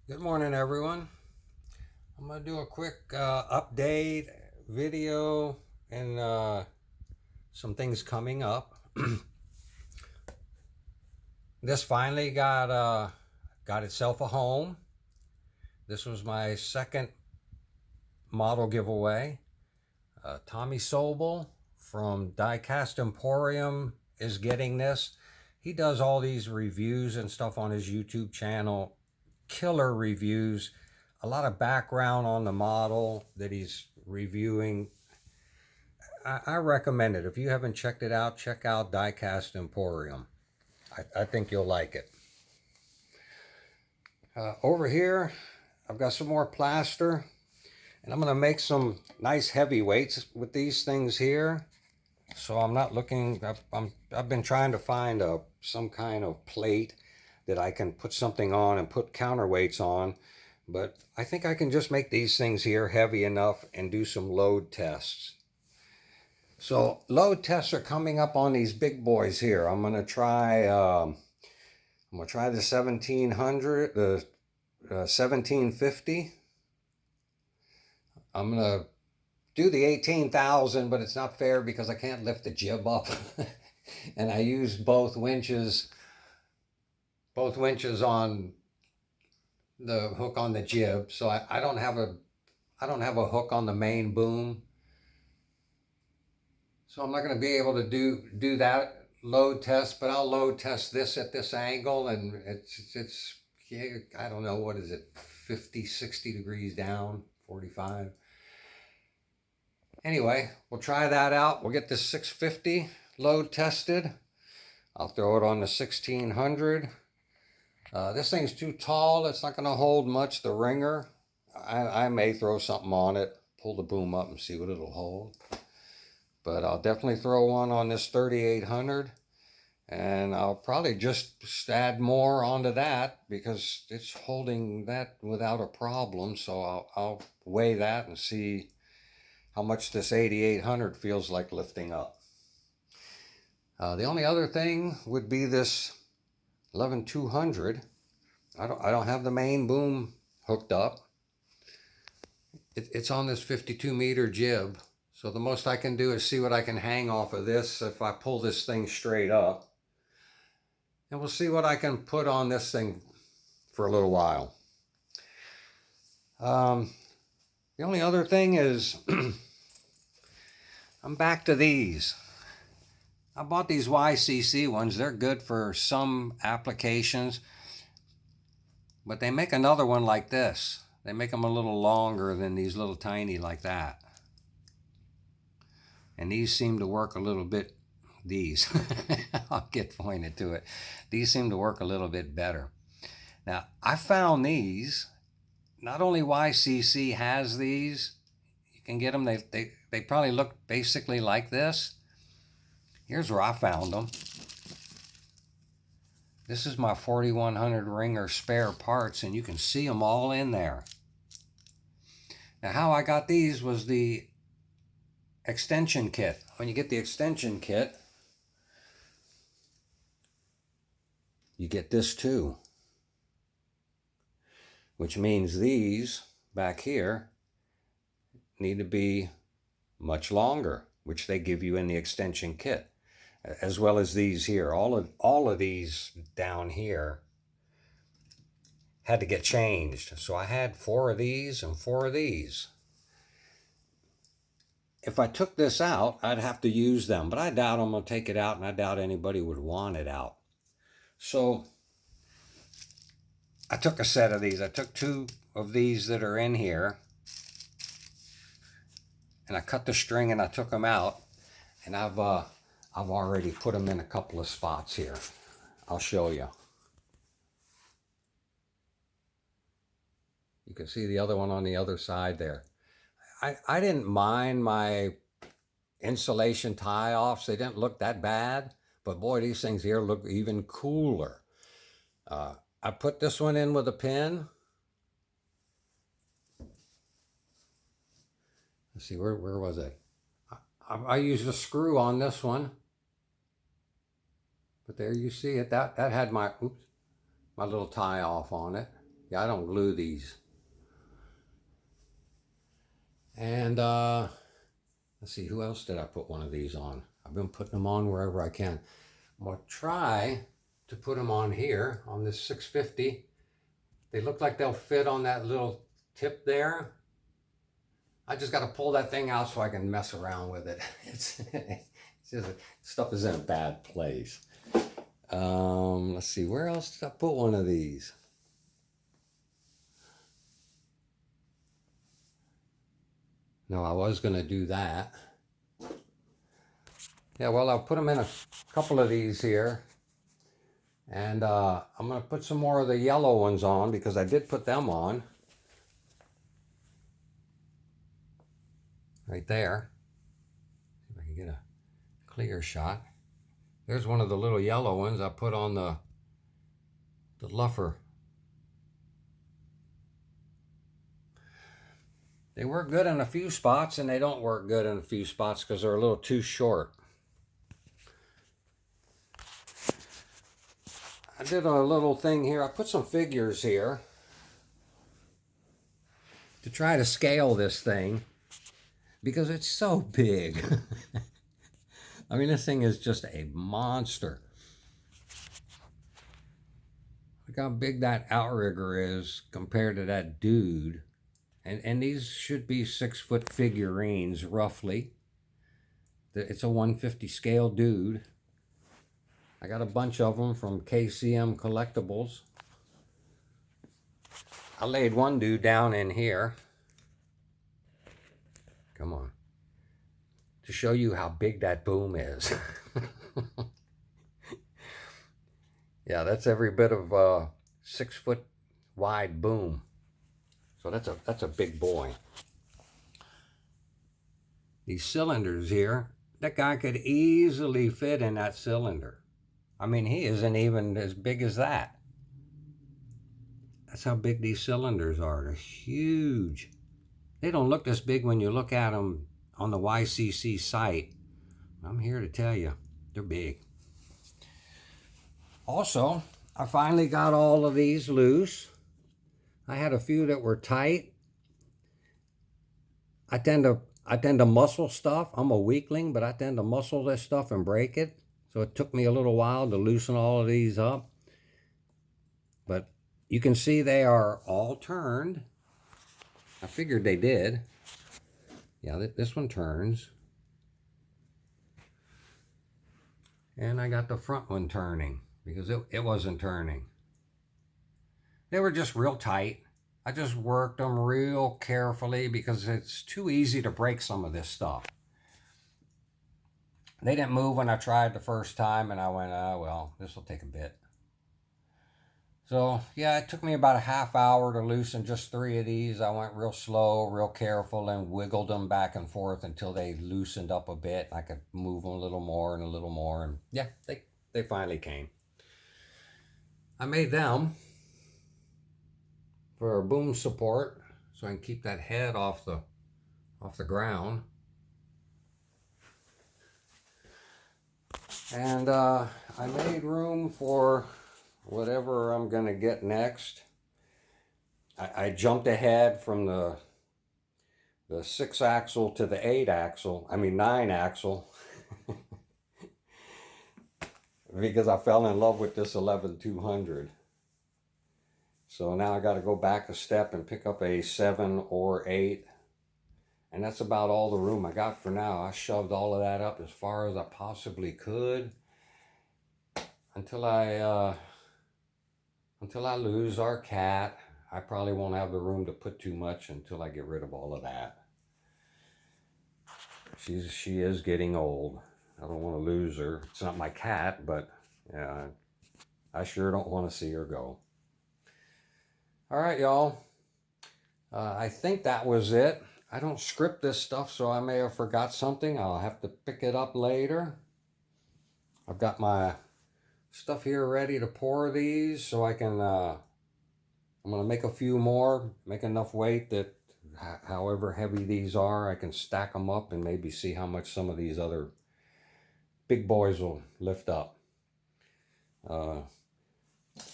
Good morning, everyone. I'm going to do a quick update video and some things coming up. This finally got itself a home. This was my second model giveaway. Tommy Sobel from Diecast Emporium is getting this. He does all these reviews and stuff on his YouTube channel. Killer reviews. A lot of background on the model that he's reviewing. I recommend it. If you haven't checked it out, check out Diecast Emporium. I think you'll like it. Over here, I've got some more plaster. And I'm going to make some nice heavyweights with these things here. So I'm not looking, I've been trying to find some kind of plate that I can put something on and put counterweights on. But I think I can just make these things here heavy enough and do some load tests. So load tests are coming up on these big boys here. I'm gonna try the 1700, the 1750. I'm gonna do the 18,000, but it's not fair because I can't lift the jib up, and I use both winches on the hook on the jib. So I don't have a hook on the main boom. So I'm not going to be able to do that load test, but I'll load test this at this angle, and it's I don't know, what is it, 50, 60 degrees down, 45. Anyway, we'll try that out. We'll get this 650 load tested. I'll throw it on the 1600. This thing's too tall. It's not going to hold much, the ringer. I may throw something on it, pull the boom up and see what it'll hold. But I'll definitely throw one on this 3800. And I'll probably just add more onto that because it's holding that without a problem. So I'll weigh that and see how much this 8800 feels like lifting up. The only other thing would be this 11200. I don't have the main boom hooked up. It's on this 52 meter jib. So the most I can do is see what I can hang off of this if I pull this thing straight up. And we'll see what I can put on this thing for a little while. The only other thing is I'm back to these. I bought these YCC ones. They're good for some applications, but they make another one like this. They make them a little longer than these little tiny like that. And these seem to work a little bit, these, I'll get pointed to it. These seem to work a little bit better. Now, I found these, not only YCC has these, you can get them, they probably look basically like this. Here's where I found them. This is my 4100 ringer spare parts, and you can see them all in there. Now, how I got these was the extension kit. When you get the extension kit, you get this too, which means these back here need to be much longer, which they give you in the extension kit, as well as these here. All of these down here had to get changed. So I had 4 of these and 4 of these. If I took this out, I'd have to use them, but I doubt I'm going to take it out, and I doubt anybody would want it out. So I took a set of these. I took 2 of these that are in here, and I cut the string and I took them out, and I've already put them in a couple of spots here. I'll show you. You can see the other one on the other side there. I didn't mind my insulation tie-offs. They didn't look that bad, but boy, these things here look even cooler. I put this one in with a pin. Let's see, where was it? I used a screw on this one. But there you see it. That had my little tie off on it. Yeah, I don't glue these. And let's see, who else did I put one of these on? I've been putting them on wherever I can. I'm going to try to put them on here on this 650. They look like they'll fit on that little tip there. I just got to pull that thing out so I can mess around with it. It's just, stuff is in a bad place. Let's see, where else did I put one of these? No, I was going to do that. Yeah, well, I'll put them in a couple of these here. And I'm going to put some more of the yellow ones on because I did put them on. Right there. See if I can get a clear shot. There's one of the little yellow ones I put on the luffer. They work good in a few spots and they don't work good in a few spots because they're a little too short. I did a little thing here. I put some figures here to try to scale this thing because it's so big. I mean, this thing is just a monster. Look how big that outrigger is compared to that dude. And these should be 6-foot figurines, roughly. It's a 150 scale dude. I got a bunch of them from KCM Collectibles. I laid one dude down in here. Come on. To show you how big that boom is. Yeah, that's every bit of 6-foot wide boom. So that's a big boy. These cylinders here, that guy could easily fit in that cylinder. I mean, he isn't even as big as that. That's how big these cylinders are. They're huge. They don't look this big when you look at them on the YCC site. I'm here to tell you, they're big. Also, I finally got all of these loose. I had a few that were tight. I tend to muscle stuff. I'm a weakling, but I tend to muscle this stuff and break it. So it took me a little while to loosen all of these up. But you can see they are all turned. I figured they did. Yeah, this one turns. And I got the front one turning because it wasn't turning. They were just real tight. I just worked them real carefully because it's too easy to break some of this stuff. They didn't move when I tried the first time, and I went, oh, well, this will take a bit. So, yeah, it took me about a half hour to loosen just 3 of these. I went real slow, real careful, and wiggled them back and forth until they loosened up a bit. I could move them a little more and a little more, and yeah, they finally came. I made them for boom support so I can keep that head off the ground. And I made room for whatever I'm gonna get next. I jumped ahead from the 6-axle to the 8-axle, 9-axle, because I fell in love with this 11-200. So now I got to go back a step and pick up a 7 or 8. And that's about all the room I got for now. I shoved all of that up as far as I possibly could until I lose our cat. I probably won't have the room to put too much until I get rid of all of that. She is getting old. I don't want to lose her. It's not my cat, but yeah, I sure don't want to see her go. All right, y'all. I think that was it. I don't script this stuff, so I may have forgot something. I'll have to pick it up later. I've got my stuff here ready to pour these so I can, I'm going to make a few more, make enough weight that however heavy these are, I can stack them up and maybe see how much some of these other big boys will lift up.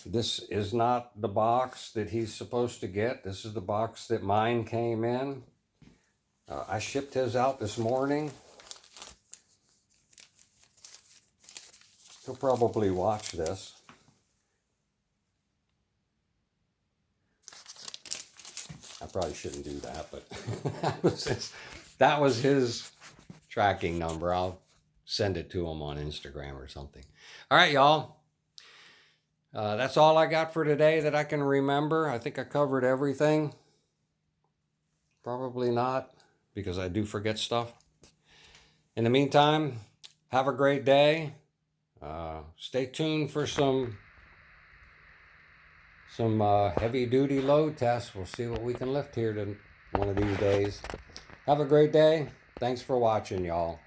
This is not the box that he's supposed to get. This is the box that mine came in. I shipped his out this morning. He'll probably watch this. I probably shouldn't do that, but that was his tracking number. I'll send it to him on Instagram or something. All right, y'all. That's all I got for today that I can remember. I think I covered everything. Probably not, because I do forget stuff. In the meantime, have a great day. Stay tuned for some heavy duty load tests. We'll see what we can lift here one of these days. Have a great day. Thanks for watching, y'all.